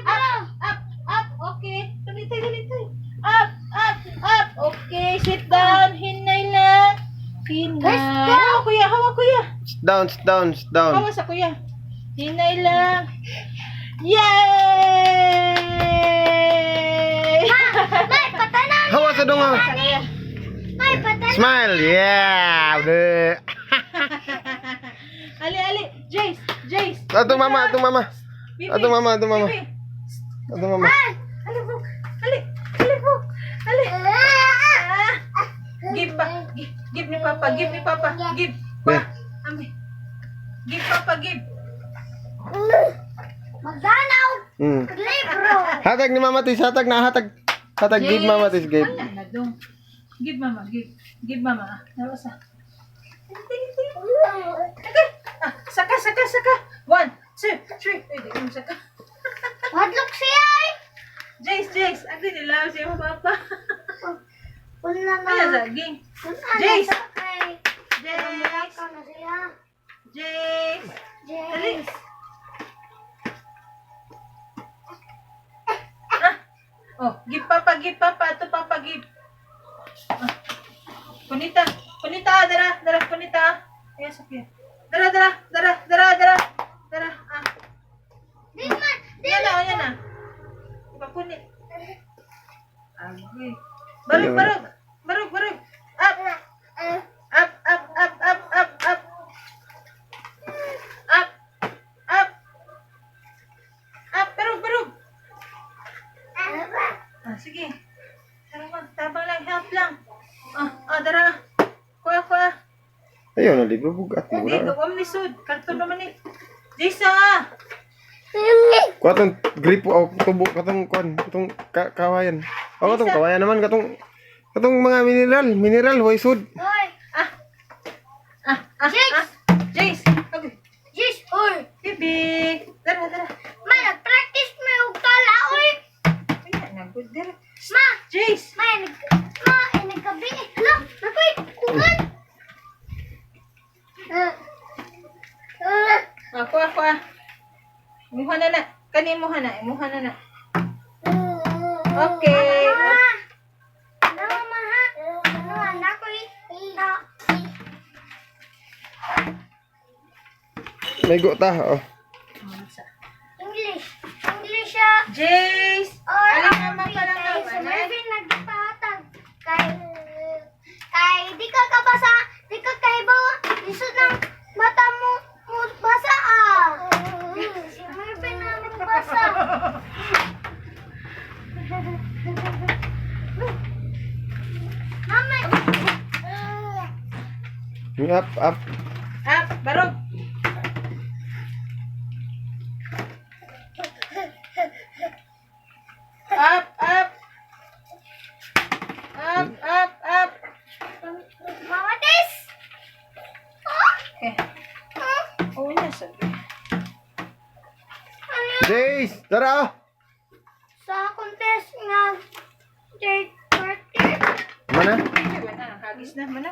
Up. Okay. Tuloy. Up. Okay, sit down. Hinay lang. Hinay. Hawak kuya. Sit down. Hawa sa kuya. Hinay lang. Yay! May patanan! Hawa sa dunga. May patanan! Smile. Yeah. Udah. Ali. Jace. Atong mama. Bibi. Atong mama. Bibi. Atong mama. Ali, po. Ali. Give ni Papa. Give. Be. Ami. Give Papa. Magdanaw! Hmm. Libro! Hatag ni Mama Tis, hatag. Give Mama Tis, give. Wala na dong. Give Mama. Nawa sa. Saka. 1, 2, 3. Ay, di ko saka. Madlok siya ay! Jace. Agdi nila siya mo Papa. Wala na. Ano saging? Jace! Jace! Jace! na siya. Jace. Jace! Oh, give Papa. Ito Papa, give. Punita, dara, punita. Ayan, sakya. Dara. Di man! Yan na. Ipapunit. Agay. Barug. Up. Up, barug. Sige. Tabang lang, help lang. Dara. Kuya. Ayun, libro bugat. Hindi, gawam ni Sud. Karton naman ni. Jisa! Katong gripo o tubo katong kawayan. O katong kawayan naman katong mga mineral hoy sud. Hoy! Jace! Okay. Jace! Hoy! Bibi! Dara. Ma, nag-practice mo yung kala, oy! Dara. Ma! Jace! Nagkabi. Hala! Nakoy! Kungan! Kuha. Imuha na. Kani imuha na. Okay. May ta. Oh. English siya. Jace! Or Alin naman pa lang kay naman, Marvin nagpatag. Kay di ka kabasa, di ka kahibaw. Isod ng mata mo basa Si Marvin na magbasa. Mama. Up. Barog. Up. Mama Tis. Okay. Oh, sabi. Jace, tara. Sa contest nga third quarter. Mana? Wala na, kagis na. Mana.